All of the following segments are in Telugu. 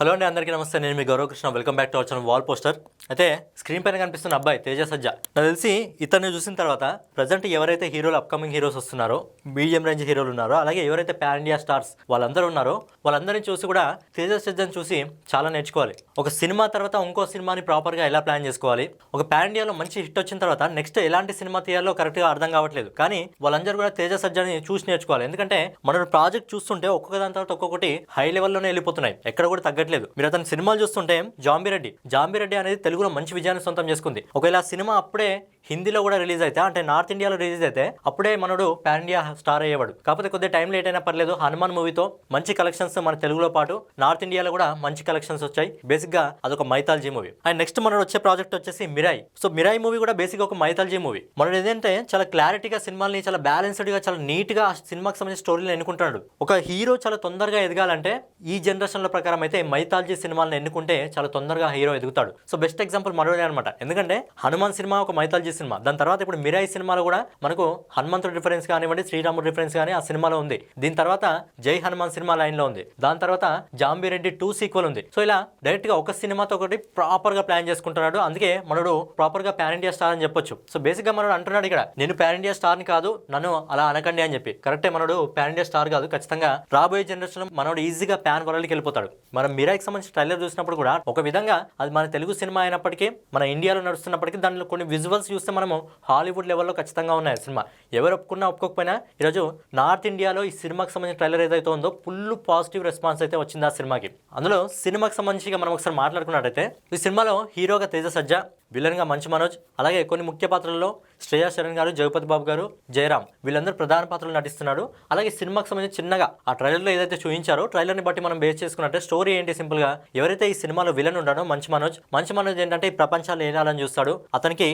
హలో అండి, అందరికీ నమస్తే. నేను మీ Gauravkrishna. Welcome back to our channel wall poster. అయితే స్క్రీన్ పైన కనిపిస్తున్న అబ్బాయి తేజ సజ్జా. నాకు తెలిసి ఇతన్ని చూసిన తర్వాత ప్రజెంట్ ఎవరైతే హీరోలు అప్కమింగ్ హీరోస్ వస్తున్నారో, మీడియం రేంజ్ హీరోలు ఉన్నారో, అలాగే ఎవరైతే పాన్ ఇండియా స్టార్స్ వాళ్ళందరూ ఉన్నారో వాళ్ళందరినీ చూసి కూడా తేజ సజ్జాని చూసి చాలా నేర్చుకోవాలి. ఒక సినిమా తర్వాత ఇంకో సినిమాని ప్రాపర్గా ఎలా ప్లాన్ చేసుకోవాలి, ఒక పాన్ ఇండియాలో మంచి హిట్ వచ్చిన తర్వాత నెక్స్ట్ ఎలాంటి సినిమా తీయాలో కరెక్ట్గా అర్థం కావట్లేదు. కానీ వాళ్ళందరూ కూడా తేజ సజ్జాని చూసి నేర్చుకోవాలి. ఎందుకంటే మన ప్రాజెక్ట్ చూస్తుంటే ఒక్కొక్క దాని తర్వాత ఒక్కొక్కటి హై లెవెల్లోనే వెళ్ళిపోతున్నాయి, ఎక్కడ కూడా తగ్గట్లేదు. మీరు అతని సినిమాలు చూస్తుంటే జాంబిరెడ్డి అనేది తెలుగులో మంచి విజయాన్ని సొంతం చేసుకుంది. ఒకవేళ ఆ సినిమా అప్పుడే హిందీలో కూడా రిలీజ్ అయితే, అంటే నార్త్ ఇండియాలో రిలీజ్ అయితే అప్పుడే మనడు పాన్ ఇండియా స్టార్ అయ్యేవాడు. కాకపోతే కొద్దిగా టైం లేట్ అయినా పర్లేదు, హనుమాన్ మూవీతో మంచి కలెక్షన్స్ మన తెలుగులో పాటు నార్త్ ఇండియాలో కూడా మంచి కలెక్షన్స్ వచ్చాయి. బేసిక్ గా అదొక మైథాలజీ మూవీ. అండ్ నెక్స్ట్ మనడు వచ్చే ప్రాజెక్ట్ వచ్చేసి మిరాయి. సో మిరాయి మూవీ కూడా బేసిక్ ఒక మైథాలజీ మూవీ. మనడు ఏదంటే చాలా క్లారిటీగా సినిమాల్ని చాలా బ్యాలెన్స్డ్ గా చాలా నీట్ గా సినిమాకి సంబంధించిన స్టోరీని ఎన్నుకుంటున్నాడు. ఒక హీరో చాలా తొందరగా ఎదగాలంటే ఈ జనరేషన్ లో ప్రకారం అయితే మైథాలజీ సినిమాలను ఎన్నుకుంటే చాలా తొందరగా హీరో ఎదుగుతాడు. సో బెస్ట్ ఎగ్జాంపుల్ మనోడే అనమాట. ఎందుకంటే హనుమాన్ సినిమా ఒక మైథాలజీ సినిమా. దాని తర్వాత ఇప్పుడు మిరాయి సినిమాలో కూడా మనకు హనుమంతుడు రిఫరెన్స్ కానివ్వండి, శ్రీరాముడు రిఫరెన్స్ కానీ ఆ సినిమాలో ఉంది. దీని తర్వాత జై హనుమాన్ సినిమా లైన్ లో ఉంది. దాని తర్వాత జాంబిరెడ్డి 2 సీక్వెల్ ఉంది. సో ఇలా డైరెక్ట్ గా ఒక సినిమాతో ఒకటి ప్రాపర్ గా ప్లాన్ చేసుకుంటున్నాడు. అందుకే మనడు ప్రాపర్ గా పాన్ ఇండియా స్టార్ అని చెప్పొచ్చు. సో బేసిక్ గా మనడు అంటున్నాడు ఇక్కడ, నేను పాన్ ఇండియా స్టార్ ని కాదు, నన్ను అలా అనకండి అని చెప్పి. కరెక్టే, మనడు పాన్ ఇండియా స్టార్ కాదు. ఖచ్చితంగా రాబోయే జనరేషన్ లో మనోడు ఈజీగా పాన్ వరల్డ్కి వెళ్ళిపోతాడు. మనం మిరాయికి సంబంధించిన ట్రైలర్ చూసినప్పుడు కూడా ఒక విధంగా అది మన తెలుగు సినిమా అయినప్పటికీ, మన ఇండియాలో నడుస్తున్నప్పటికీ దానిలో కొన్ని విజువల్స్ చూస్తే మనము హాలీవుడ్ లెవెల్లో ఖచ్చితంగా ఉన్నాయి సినిమా. ఎవరు ఒప్పుకున్నా ఒప్పుకోకపోయినా ఈరోజు నార్త్ ఇండియాలో ఈ సినిమాకి సంబంధించిన ట్రైలర్ ఏదైతే ఉందో ఫుల్ పాజిటివ్ రెస్పాన్స్ అయితే వచ్చింది ఆ సినిమాకి. అందులో సినిమాకి సంబంధించి మనం ఒకసారి మాట్లాడుకున్నట్టయితే ఈ సినిమాలో హీరోగా తేజ సజ్జా, విలన్గా మంచు మనోజ్, అలాగే కొన్ని ముఖ్య పాత్రల్లో శ్రేయా శరణ్ గారు, జగపతి బాబు గారు, జయరామ్ వీళ్ళందరూ ప్రధాన పాత్రలు నటిస్తున్నాడు. అలాగే సినిమాకి సంబంధించి చిన్నగా ఆ ట్రైలర్లో ఏదైతే చూపించారో ట్రైలర్ని బట్టి మనం బేస్ చేసుకున్నట్టే స్టోరీ ఏంటి, సింపుల్గా ఎవరైతే ఈ సినిమాలో విలన్ ఉన్నాడో మంచు మనోజ్ ఏంటంటే ఈ ప్రపంచాన్ని ఏలాలని చూస్తాడు. తనకి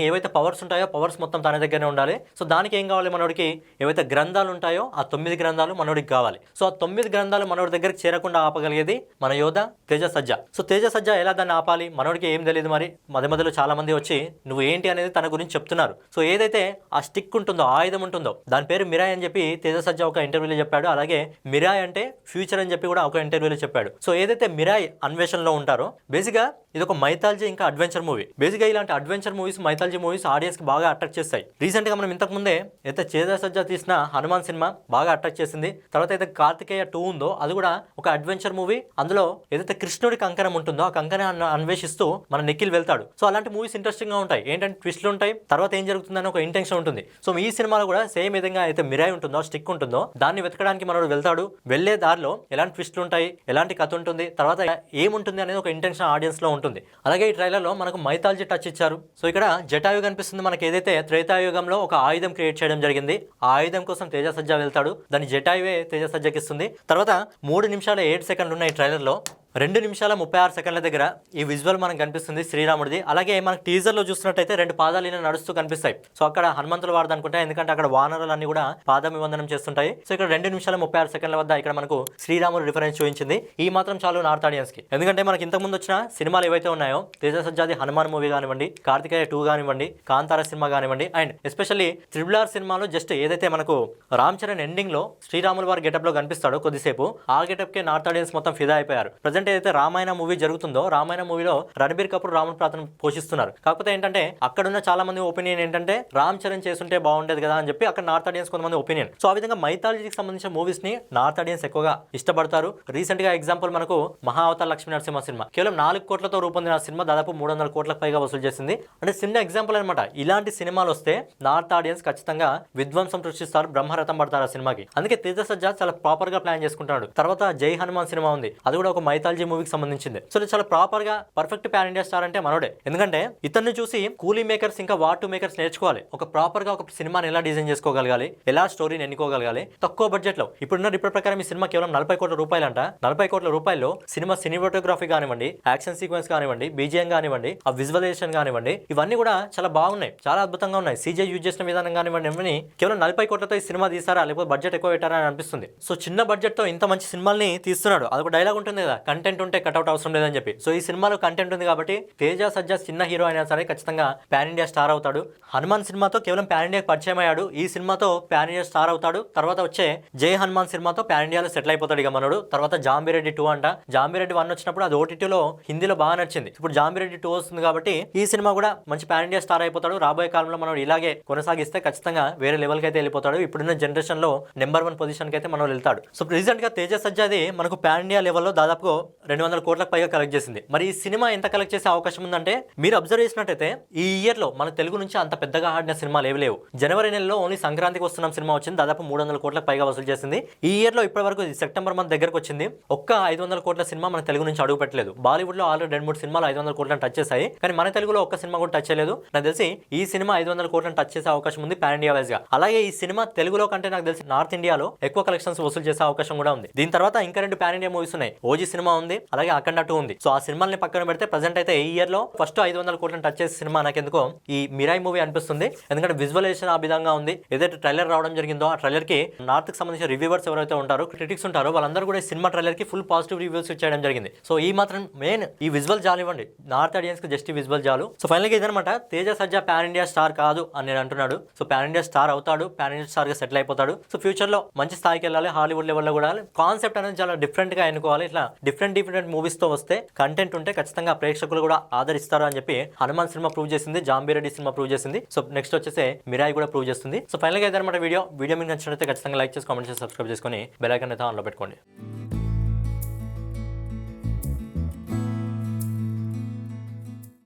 ఏవైతే పవర్స్ ఉంటాయో పవర్స్ మొత్తం తన దగ్గరనే ఉండాలి. సో దానికి ఏం కావాలి, మనోడికి ఏవైతే గ్రంథాలు ఉంటాయో ఆ 9 గ్రంథాలు మనోడికి కావాలి. సో ఆ 9 గ్రంథాలు మనోడి దగ్గరికి చేరకుండా ఆపగలిగేది మన యోధ తేజ సజ్జా. సో తేజ సజ్జా ఎలా దాన్ని ఆపాలి, మనోడికి ఏం తెలియదు. మరి మధ్య చాలా మంది వచ్చి నువ్వు ఏంటి అనేది తన గురించి చెప్తున్నారు. సో ఏదైతే ఆ స్టిక్ ఉంటుందో, ఆయుధం ఉంటుందో, దాని పేరు మిరాయ్ అని చెప్పి తేజ సజ్జా ఒక ఇంటర్వ్యూలో చెప్పాడు. అలాగే మిరాయ్ అంటే ఫ్యూచర్ అని చెప్పి కూడా ఒక ఇంటర్వ్యూలో చెప్పాడు. సో ఏదైతే మిరాయ్ అన్వేషణలో ఉంటారో బేసిక్గా ఇది ఒక మైథాలజీ ఇంకా అడ్వెంచర్ మూవీ. బేసిక్గా ఇలాంటి adventure movies, mythology movies audience కి బాగా అట్రాక్ట్ చేస్తాయి. రీసెంట్ గా మనం ఇంతకు ముందే అయితే తేజ సజ్జా తీసిన హనుమాన్ సినిమా బాగా అట్రాక్ట్ చేసింది. తర్వాత అయితే కార్తికేయ 2 ఉందో అది కూడా ఒక అడ్వెంచర్ మూవీ. అందులో ఏదైతే కృష్ణుడి కంకణం ఉంటుందో ఆ కంకణం అన్వేషిస్తూ మన నిఖిల్ వెళ్తాడు. సో అలాంటి మూవీస్ ఇంట్రెస్టింగ్ గా ఉంటాయి. ఏంటంటే ట్విస్ట్లు ఉంటాయి, తర్వాత ఏం జరుగుతుందని ఒక ఇంటెన్షన్ ఉంటుంది. సో ఈ సినిమాలో కూడా సేమ్ విధంగా అయితే మిరాయి ఉంటుందో, స్టిక్ ఉంటుందో, దాన్ని వెతకడానికి మనోడు వెళ్తాడు. వెళ్లే దారిలో ఎలాంటి ట్విస్ట్లు ఉంటాయి, ఎలాంటి కథ ఉంటుంది, తర్వాత ఏముంటుంది అనేది ఒక ఇంటెన్షన్ ఆడియన్స్ లో ఉంటుంది. అలాగే ఈ ట్రైలర్ లో మనకు మైథాలజీ టచ్ ఇచ్చారు. సో ఇక్కడ జటాయు కనిపిస్తుంది మనకి. ఏదైతే త్రేతాయుగంలో ఒక ఆయుధం క్రియేట్ చేయడం జరిగింది, ఆ ఆయుధం కోసం తేజ సజ్జా వెళ్తాడు. దాన్ని జటాయువే తేజ సజ్జాకి ఇస్తుంది. తర్వాత 3 నిమిషాల 7 సెకండ్లు ఉన్న ఈ ట్రైలర్ లో 2 నిమిషాల 36 సెకండ్ల దగ్గర ఈ విజువల్ మనకు కనిపిస్తుంది శ్రీరాముడిది. అలాగే మనకు టీజర్ లో చూసినట్టయితే 2 పాదాలు ఇలా నడుస్తూ కనిపిస్తాయి. సో అక్కడ హనుమంతుల వారది అనుకుంటా, ఎందుకంటే అక్కడ వానరులన్నీ కూడా పాదమివందనం చేస్తుంటాయి. సో ఇక్కడ 2 నిమిషాల 36 సెకండ్ల వద్ద ఇక్కడ మనకు శ్రీరాముడు రిఫరెన్స్ చూపించింది. ఈ మాత్రం చాలు నార్త్ ఆడియన్స్ కి. ఎందుకంటే మనకి ఇంతకుముందు వచ్చిన సినిమాలు ఏవైతే ఉన్నాయో, తేజ సజ్జాది హనుమాన్ మూవీ కానివ్వండి, కార్తికేయ 2 కానివ్వండి, కాంతార సినిమా కానివ్వండి, అండ్ ఎస్పెషల్లీ RRR సినిమాలో జస్ట్ ఏదైతే మనకు రామ్ చరణ్ ఎండింగ్ లో శ్రీరాముల వారి గెటప్ లో కనిపిస్తాడో కొద్దిసేపు, ఆ గెటప్ కే నార్త్ ఆడియన్స్ మొత్తం ఫిదా అయిపోయారు. ప్రజెంట్ ఏదైతే రామాయణ మూవీ జరుగుతుందో, రామాయణ మూవీలో రణబీర్ కపూర్ రాముడి పాత్ర పోషిస్తున్నారు. కాకపోతే ఏంటంటే అక్కడున్న చాలా మంది ఒపీనియన్ ఏంటంటే రామ్ చరణ్ చేస్తుంటే బాగుండేది కదా అని చెప్పి అక్కడ నార్త్ ఆడియన్స్ కొంతమంది ఒపీనియన్. సో ఆ విధంగా మైథాలజీకి సంబంధించిన మూవీస్ ని నార్త్ ఆడియన్స్ ఎక్కువగా ఇష్టపడతారు. రీసెంట్ గా ఎగ్జాంపుల్ మనకు మహావతార్ లక్ష్మీ నరసింహ సినిమా కేవలం 4 కోట్లతో రూపొందిన సినిమా దాదాపు 300 కోట్లకు పైగా వసూలు చేసింది. అంటే చిన్న ఎగ్జాంపుల్ అనమాట. ఇలాంటి సినిమాలు వస్తే నార్త్ ఆడియన్స్ ఖచ్చితంగా విధ్వంసం సృష్టిస్తారు, బ్రహ్మరథం పడతారు ఆ సినిమాకి. అందుకే తేజ సజ్జా చాలా ప్రాపర్ గా ప్లాన్ చేసుకుంటాడు. తర్వాత జై హనుమాన్ సినిమా ఉంది, అది కూడా ఒక మైథాలజీ మూవీకి సంబంధించింది. సో చాలా ప్రాపర్ గా పర్ఫెక్ట్ పాన్ ఇండియా స్టార్ అంటే మనోడే. ఎందుకంటే ఇతన్ని చూసి కూలీ మేకర్స్ ఇంకా వార్ 2 మేకర్స్ నేర్చుకోవాలి. ఒక ప్రాపర్ గా ఒక సినిమాని ఎలా డిజైన్ చేసుకోగలగాలి, ఎలా స్టోరీని ఎన్నుకోగలగాలి తక్కువ బడ్జెట్ లో. ఇప్పుడున్న రిపోర్ట్ ప్రకారం ఈ సినిమా కేవలం 40 కోట్ల రూపాయలు అంట. 40 కోట్ల రూపాయల్లో సినిమా సినిమాటోగ్రఫీ కానివ్వండి, యాక్షన్ సీక్వెన్స్ కానివ్వండి, బీజిఎం కానివ్వండి, ఆ విజువలైజేషన్ కానివ్వండి, ఇవన్నీ కూడా చాలా బాగున్నాయి, చాలా అద్భుతంగా ఉన్నాయి. సీజే యూజ్ చేసిన విధానం కానివ్వండి, ఇవన్నీ కేవలం 40 కోట్లతో ఈ సినిమా తీసారా లేకపోతే బడ్జెట్ ఎక్కువ పెట్టారా అని అనిపిస్తుంది. సో చిన్న బడ్జెట్ తో ఇంత మంచి సినిమాల్ని తీస్తున్నాడు. అదొక డైలాగ్ ఉంటుంది కదా, కంటెంట్ ఉంటే కట్అవుట్ అవసరం లేదని చెప్పి. సో ఈ సినిమాలో కంటెంట్ ఉంది కాబట్టి తేజ సజ్జా చిన్న హీరో అయినా సరే ఖచ్చితంగా పాన్ ఇండియా స్టార్ అవుతాడు. హనుమాన్ సినిమాతో కేవలం పాన్ ఇండియాకి పరిచయం అయ్యాడు, ఈ సినిమాతో పాన్ ఇండియా స్టార్ అవుతాడు. తర్వాత వచ్చే జై హనుమాన్ సినిమాతో పాన్ ఇండియాలో సెటిల్ అయిపోతాడు ఇక మనోడు. తర్వాత జాంబిరెడ్డి 2 అంట. జాంబిరెడ్డి 1 వచ్చినప్పుడు అది ఓటీటీలో హిందీలో బాగా నచ్చింది. ఇప్పుడు జాంబిరెడ్డి 2 వస్తుంది కాబట్టి ఈ సినిమా కూడా మంచి పాన్ ఇండియా స్టార్ అయిపోతాడు. రాబోయే కాలంలో మనం ఇలాగే కొనసాగిస్తే ఖచ్చితంగా వేరే లెవెల్కి అయితే వెళ్ళిపోతాడు. ఇప్పుడున్న జనరేషన్ లో నెంబర్ 1 పొజిషన్ కి అయితే మనం వెళ్తాడు. సో రీసెంట్ గా తేజ సజ్జాది మనకు పాన్ ఇండియా లెవెల్లో దాదాపు 200 కోట్లకు పైగా కలెక్ట్ చేసింది. మరి ఈ సినిమా ఎంత కలెక్ట్ చేసే అవకాశం ఉందంటే మీరు అబ్జర్వ్ చేసినట్టయితే ఈ ఇయర్ లో మన తెలుగు నుంచి అంత పెద్దగా ఆడిన సినిమాలు ఏవి లేవు. జనవరి నెలలో ఓన్లీ సంక్రాంతికి వస్తున్న సినిమా వచ్చింది, దాదాపు 300 కోట్లకు పైగా వసూలు చేసింది. ఈ ఇయర్ లో ఇప్పటి వరకు సెప్టెంబర్ మంత్ దగ్గరకు వచ్చింది, ఒక్క 500 కోట్ల సినిమా మన తెలుగు నుంచి అడుగు పెట్టలేదు. బాలీవుడ్ లో ఆల్రెడీ 2-3 సినిమాలు 500 కోట్లను టచ్ చేశాయి, కానీ మన తెలుగులో ఒక్క సినిమా కూడా టచ్ చేయలేదు. నాకు తెలిసి ఈ సినిమా 500 కోట్లను టచ్ చేసే అవకాశం ఉంది పాన్ ఇండియా వైజ్ గా. అలాగే ఈ సినిమా తెలుగులో కంటే నాకు తెలిసి నార్త్ ఇండియాలో ఎక్కువ కలెక్షన్స్ వసూలు చేసే అవకాశం కూడా ఉంది. దీని తర్వాత ఇంకా 2 పాన్ ఇండియా మూవీస్ ఉన్నాయి. ఓజీ సినిమా ఉంది, అలాగే అఖండ 2 ఉంది. సో ఆ సినిమాల్ని పక్కన పెడితే ప్రెసెంట్ అయితే ఈ ఇయర్ లో ఫస్ట్ 500 కోట్లను టచ్ చేసే సినిమా నాకెందుకో ఈ మిరాయి మూవీ అనిపిస్తుంది. ఎందుకంటే విజువలైజేషన్ ఆ విధంగా ఉంది. ఏదైతే ట్రైలర్ రావడం జరిగిందో ఆ ట్రైలర్ కి నార్త్ కి సంబంధించిన రివ్యూవర్స్ ఎవరైతే ఉంటారో, క్రిటిక్స్ ఉంటారో, వాళ్ళందరూ కూడా ఈ సినిమా ట్రైలర్ కి ఫుల్ పాజిటివ్ రివ్యూస్ ఇచ్చేయడం జరిగింది. సో ఈ మాత్రం మెయిన్ ఈ విజువల్ జాలు ఇవ్వండి నార్త్ ఆడియన్స్ కి, జస్ట్ ఈ విజువల్ జాలు. సో ఫైనల్ గా ఇదనమాట, తేజ సజ్జా పాన్ ఇండియా స్టార్ కాదు అని నేను అంటున్నాడు. సో పాన్ ఇండియా స్టార్ అవుతాడు, పాన్ ఇండియా స్టార్ గా సెటిల్ అయిపోతాడు. సో ఫ్యూచర్ లో మంచి స్థాయికి వెళ్ళాలి, హాలీవుడ్ లెవెల్ లో కూడా. కాన్సెప్ట్ అనేది చాలా డిఫరెంట్ గా ఎన్నుకోవాలి. ఇట్లా డిఫరెంట్ మూవీస్ తో వస్తే కంటెంట్ ఉంటే ఖచ్చితంగా ప్రేక్షకులు కూడా ఆదరిస్తారు అని చెప్పి హనుమాన్ సినిమా ప్రూవ్ చేసింది, జాంబిరెడ్డి సినిమా ప్రూవ్ చేసింది. సో నెక్స్ట్ వచ్చేసి మిరాయి కూడా ప్రూవ్ చేస్తుంది. సో ఫైనల్ గా ఇదనమాట వీడియో మీకు నచ్చినట్లయితే ఖచ్చితంగా లైక్ చేసి, కామెంట్ చేసి, సబ్స్క్రైబ్ చేసుకొని బెల్ ఐకాన్ అయితే ఆన్లో పెట్టుకోండి.